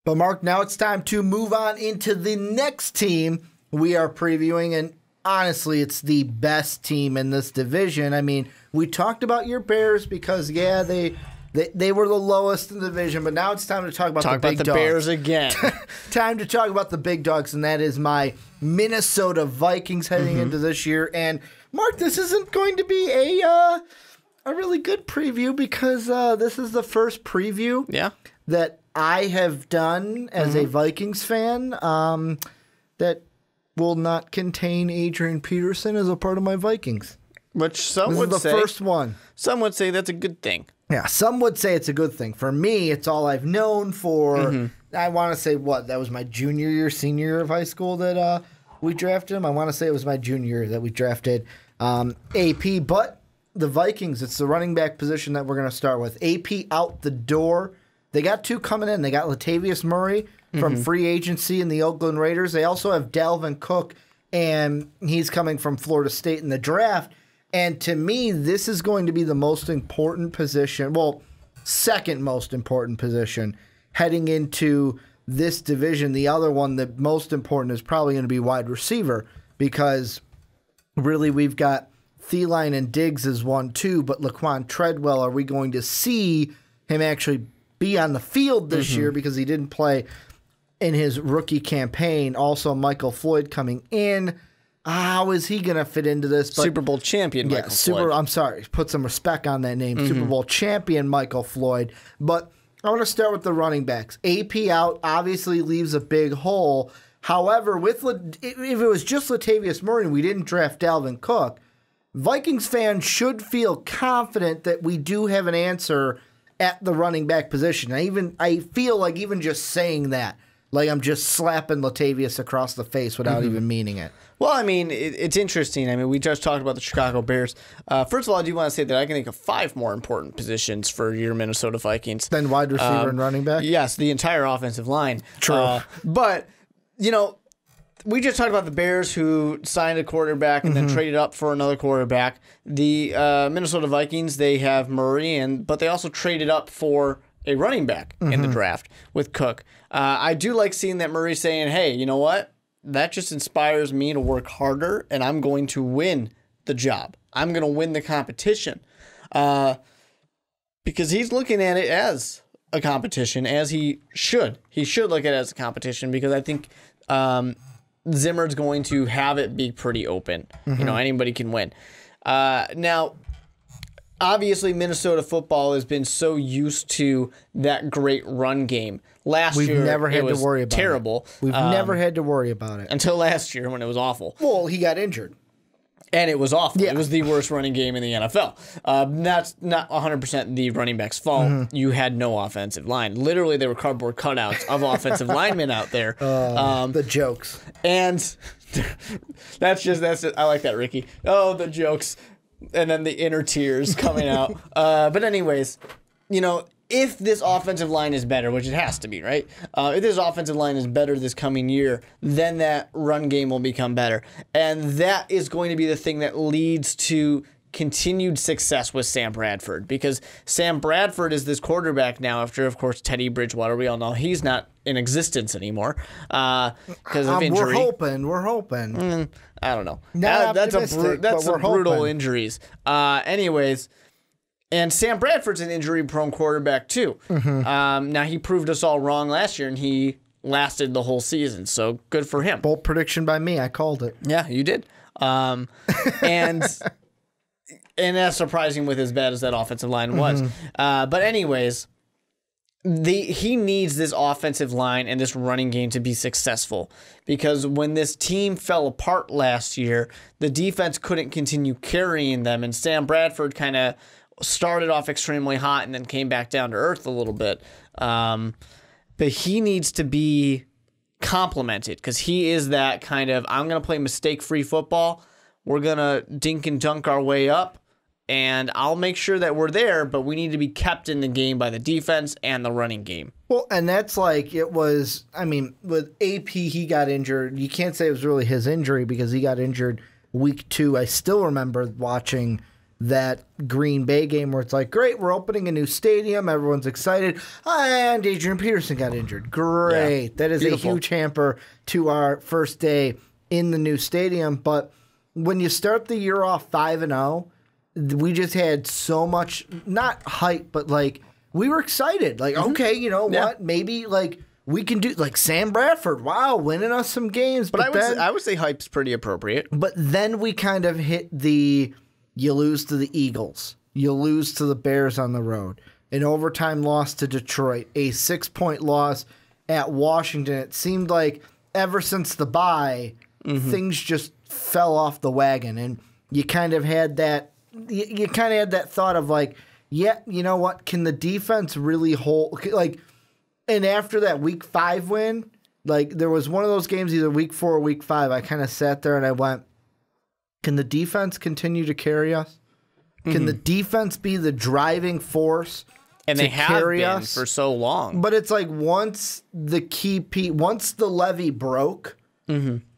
But Mark, now it's time to move on into the next team we are previewing, and honestly, it's the best team in this division. I mean, we talked about your Bears because, yeah, they were the lowest in the division, but now it's time to talk about the big dogs. Bears again. Time to talk about the big dogs, and that is my Minnesota Vikings heading into this year. And Mark, this isn't going to be a really good preview because this is the first preview that I have done as a Vikings fan that will not contain Adrian Peterson as a part of my Vikings. Which some would say. The first one. Some would say that's a good thing. Yeah, some would say it's a good thing. For me, it's all I've known for, I want to say, that was my junior year, senior year of high school that we drafted him. I want to say it was my junior year that we drafted AP. But the Vikings, it's the running back position that we're going to start with. AP out the door. They got two coming in. They got Latavius Murray from free agency in the Oakland Raiders. They also have Dalvin Cook, and he's coming from Florida State in the draft. And to me, this is going to be the most important position, second most important position heading into this division. The other one, the most important, is probably going to be wide receiver because really we've got Thielen and Diggs as 1-2, but Laquan Treadwell, are we going to see him actually be on the field this year because he didn't play in his rookie campaign? Also, Michael Floyd coming in. How is he going to fit into this? But, Super Bowl champion Michael Floyd. I'm sorry. Put some respect on that name. Super Bowl champion Michael Floyd. But I want to start with the running backs. AP out obviously leaves a big hole. However, if it was just Latavius Murray and we didn't draft Dalvin Cook, Vikings fans should feel confident that we do have an answer at the running back position. I feel like even just saying that, like I'm just slapping Latavius across the face without even meaning it. Well, I mean, it's interesting. I mean, we just talked about the Chicago Bears. First of all, I do want to say that I can think of 5 more important positions for your Minnesota Vikings. Then wide receiver and running back? Yes, the entire offensive line. True. But, we just talked about the Bears who signed a quarterback and then traded up for another quarterback. The Minnesota Vikings, they have Murray, but they also traded up for a running back in the draft with Cook. I do like seeing that Murray saying, hey, you know what? That just inspires me to work harder, and I'm going to win the job. I'm going to win the competition. Because he's looking at it as a competition, as he should. He should look at it as a competition because I think Zimmer's going to have it be pretty open. Anybody can win. Now, obviously, Minnesota football has been so used to that great run game. Last year, never had to worry about terrible. We've never had to worry about it. Until last year when it was awful. Well, he got injured. And it was awful. Yeah. It was the worst running game in the NFL. That's not 100% the running back's fault. You had no offensive line. Literally, there were cardboard cutouts of offensive linemen out there. The jokes. And that's it. I like that, Ricky. Oh, the jokes. And then the inner tears coming out. But anyways, if this offensive line is better, which it has to be, right? If this offensive line is better this coming year, then that run game will become better. And that is going to be the thing that leads to continued success with Sam Bradford. Because Sam Bradford is this quarterback now after, of course, Teddy Bridgewater. We all know he's not in existence anymore because of injury. We're hoping. I don't know. That's some brutal injuries. Anyways. And Sam Bradford's an injury-prone quarterback, too. Now, he proved us all wrong last year, and he lasted the whole season, so good for him. Bold prediction by me. I called it. Yeah, you did. And that's surprising with as bad as that offensive line was. But anyways, he needs this offensive line and this running game to be successful because when this team fell apart last year, the defense couldn't continue carrying them, and Sam Bradford kind of started off extremely hot and then came back down to earth a little bit. But he needs to be complimented because he is that kind of, I'm going to play mistake-free football. We're going to dink and dunk our way up, and I'll make sure that we're there, but we need to be kept in the game by the defense and the running game. Well, and that's like it was, with AP, he got injured. You can't say it was really his injury because he got injured week 2. I still remember watching that Green Bay game where it's like, great, we're opening a new stadium, everyone's excited, and Adrian Peterson got injured. Great. Yeah. That is beautiful. A huge hamper to our first day in the new stadium. But when you start the year off 5-0, we just had so much, not hype, but like, we were excited. Like, okay, you know what? Maybe like we can do like Sam Bradford. Wow, winning us some games. But I would say hype's pretty appropriate. But then we kind of hit the you lose to the Eagles, you lose to the Bears on the road, an overtime loss to Detroit, a 6-point loss at Washington. It seemed like ever since the bye, things just fell off the wagon, and you kind of had that. You kind of had that thought of like, yeah, you know what? Can the defense really hold? Like, and after that Week 5 win, like there was one of those games, either Week 4 or Week 5. I kind of sat there and I went, can the defense continue to carry us? Can the defense be the driving force? And they have been for so long. But it's like once the levee broke,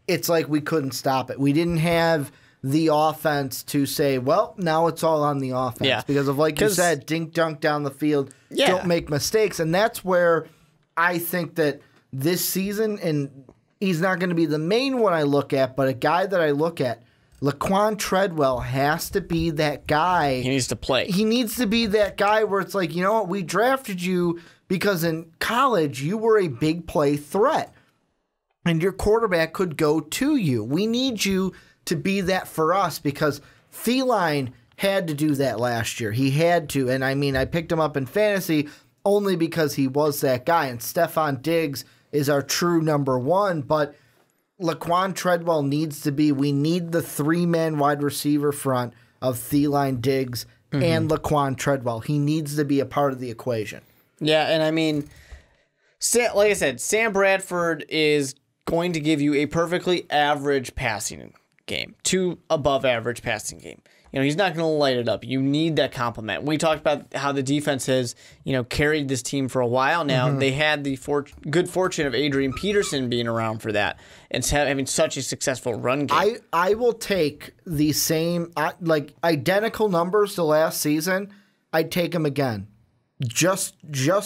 it's like we couldn't stop it. We didn't have the offense to say, well, now it's all on the offense. Yeah. Because of, like you said, dink dunk down the field, don't make mistakes. And that's where I think that this season, and he's not going to be the main one I look at, but a guy that I look at, Laquan Treadwell has to be that guy. He needs to play. He needs to be that guy where it's like, you know what, we drafted you because in college you were a big play threat. And your quarterback could go to you. We need you to be that for us because Feline had to do that last year. He had to. And I mean, I picked him up in fantasy only because he was that guy. And Stephon Diggs is our true number one. But Laquan Treadwell needs to be, we need the 3-man wide receiver front of Feline, Diggs, and Laquan Treadwell. He needs to be a part of the equation. Yeah, and I mean, like I said, Sam Bradford is going to give you a perfectly average passing game, to above average passing game. You know, he's not going to light it up. You need that compliment. We talked about how the defense has, carried this team for a while now. They had the good fortune of Adrian Peterson being around for that and having such a successful run game. I will take the same, identical numbers to last season. I'd take them again. Just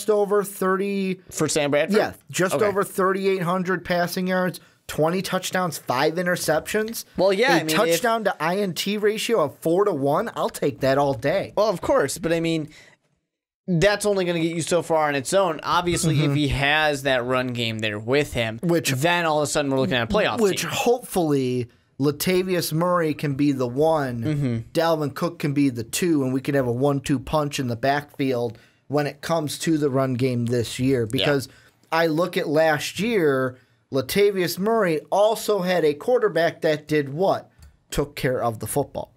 over 30. For Sam Bradford? Yeah, over 3,800 passing yards. 20 touchdowns, 5 interceptions. Well, yeah. Touchdown to INT ratio of 4-1. I'll take that all day. Well, of course. But, I mean, that's only going to get you so far on its own. Obviously, if he has that run game there with him, then all of a sudden we're looking at a playoff team. Hopefully Latavius Murray can be the 1, Dalvin Cook can be the 2, and we can have a 1-2 punch in the backfield when it comes to the run game this year. Because I look at last year, Latavius Murray also had a quarterback that did what? Took care of the football.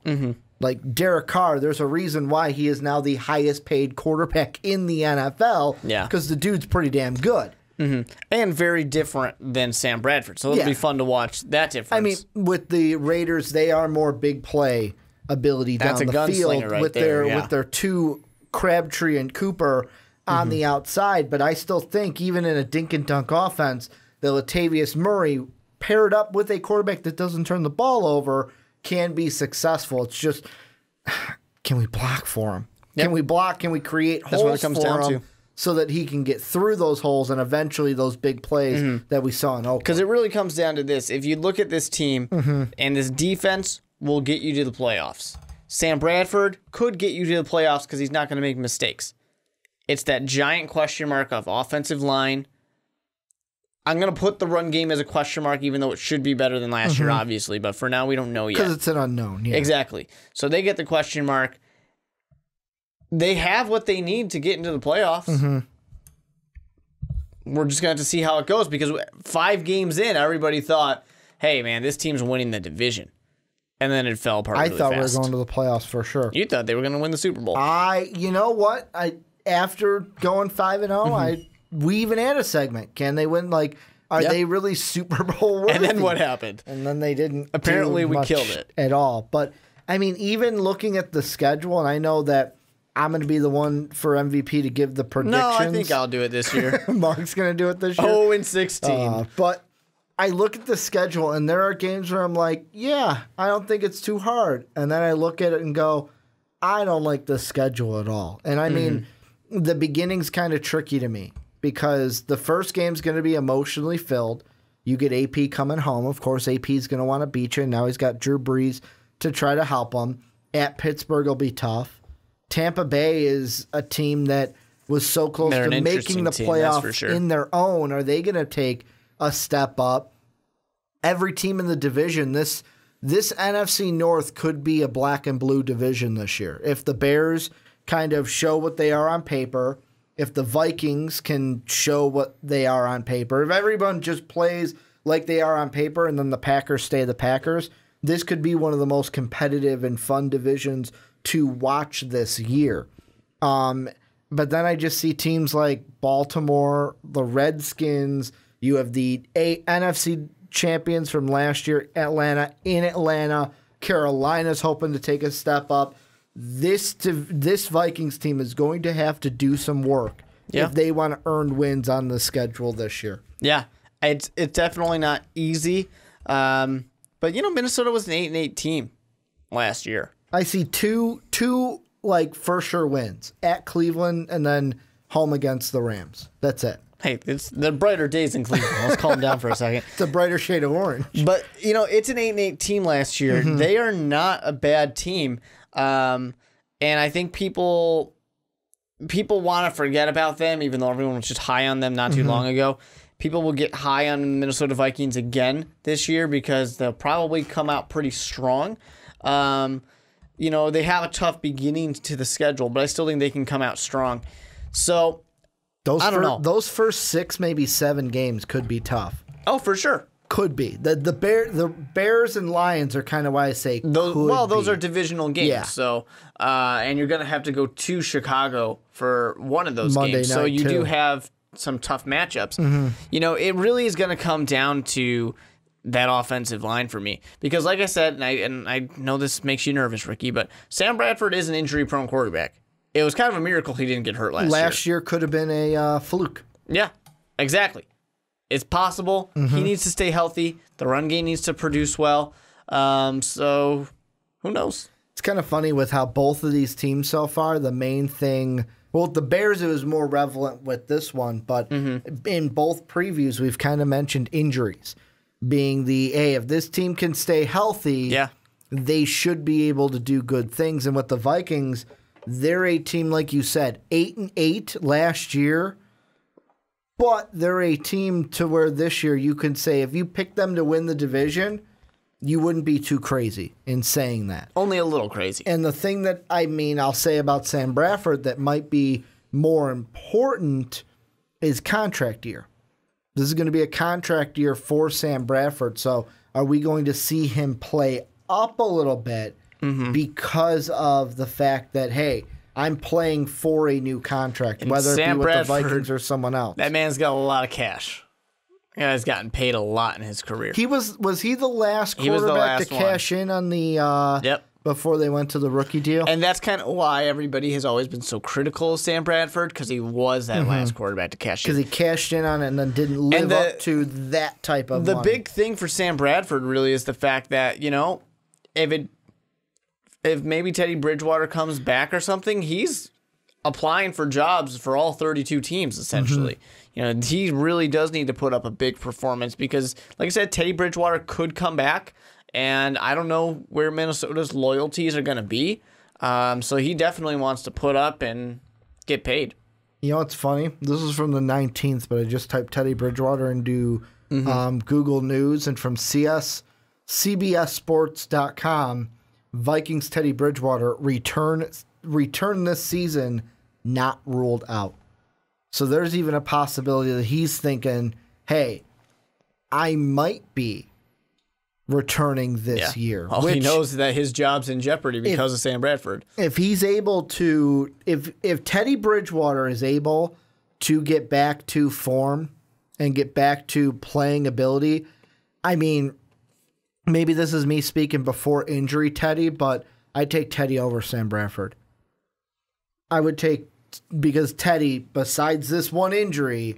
Like Derek Carr, there's a reason why he is now the highest paid quarterback in the NFL. Yeah. Because the dude's pretty damn good. And very different than Sam Bradford. So it'll be fun to watch that difference. I mean, with the Raiders, they are more big play ability down the field with their 2 Crabtree and Cooper on the outside. But I still think even in a dink and dunk offense, the Latavius Murray paired up with a quarterback that doesn't turn the ball over can be successful. It's just, can we block for him? Yep. Can we block? Can we create holes for him so that he can get through those holes and eventually those big plays that we saw in Oakland? Because it really comes down to this. If you look at this team and this defense will get you to the playoffs. Sam Bradford could get you to the playoffs because he's not going to make mistakes. It's that giant question mark of offensive line. I'm going to put the run game as a question mark, even though it should be better than last year, obviously. But for now, we don't know yet. Because it's an unknown. Yeah. Exactly. So they get the question mark. They have what they need to get into the playoffs. We're just going to have to see how it goes because 5 games in, everybody thought, hey, man, this team's winning the division. And then it fell apart really thought fast. We were going to the playoffs for sure. You thought they were going to win the Super Bowl. You know what? After going 5-0, we even had a segment. Can they win? Like, are they really Super Bowl worthy? And then what happened? And then they didn't. Apparently, we killed it at all. But I mean, even looking at the schedule, and I know that I'm going to be the one for MVP to give the predictions. No, I think I'll do it this year. Mark's going to do it this year. 0-16. But I look at the schedule, and there are games where I'm like, yeah, I don't think it's too hard. And then I look at it and go, I don't like the schedule at all. And I mean, the beginning's kind of tricky to me because the first game's going to be emotionally filled. You get AP coming home. Of course, AP's going to want to beat you. And now he's got Drew Brees to try to help him. At Pittsburgh will be tough. Tampa Bay is a team that was so close to making the playoffs in their own. Are they going to take a step up? Every team in the division, this NFC North could be a black and blue division this year. If the Bears kind of show what they are on paper, if the Vikings can show what they are on paper, if everyone just plays like they are on paper and then the Packers stay the Packers, this could be one of the most competitive and fun divisions to watch this year. But then I just see teams like Baltimore, the Redskins, you have the NFC champions from last year, Atlanta, in Atlanta. Carolina's hoping to take a step up. This Vikings team is going to have to do some work if they want to earn wins on the schedule this year. Yeah, it's definitely not easy. But Minnesota was an 8-8 team last year. I see two like for sure wins at Cleveland and then home against the Rams. That's it. Hey, it's the brighter days in Cleveland. Let's calm down for a second. It's a brighter shade of orange. But, it's an 8-8 team last year. They are not a bad team. And I think people want to forget about them, even though everyone was just high on them not too long ago. People will get high on the Minnesota Vikings again this year because they'll probably come out pretty strong. They have a tough beginning to the schedule, but I still think they can come out strong. So... I don't know. Those first 6, maybe 7 games could be tough. Oh, for sure. Could be. The Bears and Lions are kind of why I say those are divisional games. Yeah. So, and you're going to have to go to Chicago for one of those games. So you do have some tough matchups. It really is going to come down to that offensive line for me. Because like I said, and I know this makes you nervous, Ricky, but Sam Bradford is an injury-prone quarterback. It was kind of a miracle he didn't get hurt last year. Last year could have been a fluke. Yeah, exactly. It's possible. He needs to stay healthy. The run game needs to produce well. So who knows? It's kind of funny with how both of these teams so far, the main thing... Well, the Bears, it was more relevant with this one, but in both previews, we've kind of mentioned injuries. Being if this team can stay healthy, they should be able to do good things. And with the Vikings... They're a team, like you said, 8-8 last year, but they're a team to where this year you can say if you pick them to win the division, you wouldn't be too crazy in saying that. Only a little crazy. And the thing that I'll say about Sam Bradford that might be more important is contract year. This is going to be a contract year for Sam Bradford, so are we going to see him play up a little bit? Because of the fact that, hey, I'm playing for a new contract, and whether it be with Bradford, the Vikings or someone else. That man's got a lot of cash. Yeah, he's gotten paid a lot in his career. Was he the last quarterback to cash in on the before they went to the rookie deal? And that's kind of why everybody has always been so critical of Sam Bradford, because he was that last quarterback to cash in. Because he cashed in on it and then didn't live up to that type of money. The big thing for Sam Bradford really is the fact that, if maybe Teddy Bridgewater comes back or something, he's applying for jobs for all 32 teams, essentially. He really does need to put up a big performance because, like I said, Teddy Bridgewater could come back, and I don't know where Minnesota's loyalties are going to be. So he definitely wants to put up and get paid. It's funny. This is from the 19th, but I just typed Teddy Bridgewater into Google News, and from CBSSports.com, Vikings Teddy Bridgewater return this season, not ruled out. So there's even a possibility that he's thinking, hey, I might be returning this year. Well, he knows that his job's in jeopardy because of Sam Bradford. If he's able to, if Teddy Bridgewater is able to get back to form and get back to playing ability, maybe this is me speaking before injury, Teddy, but I'd take Teddy over Sam Bradford. I would take, because Teddy, besides this one injury,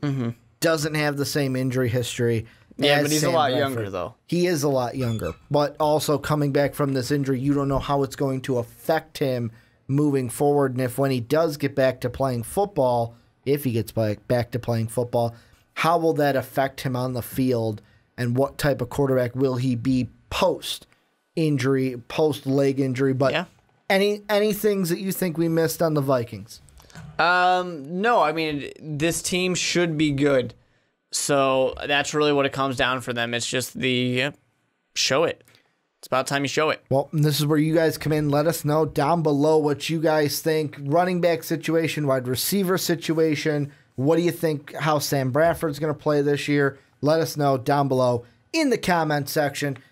doesn't have the same injury history. Yeah, but he's Sam a lot Bradford. Younger, though. He is a lot younger. But also coming back from this injury, you don't know how it's going to affect him moving forward, and if when he does get back to playing football, if he gets back to playing football, how will that affect him on the field, and what type of quarterback will he be post-injury, post-leg injury? But yeah. Any things that you think we missed on the Vikings? No, I mean, this team should be good. So that's really what it comes down for them. It's just show it. It's about time you show it. Well, this is where you guys come in. Let us know down below what you guys think. Running back situation, wide receiver situation. What do you think how Sam Bradford's going to play this year? Let us know down below in the comment section.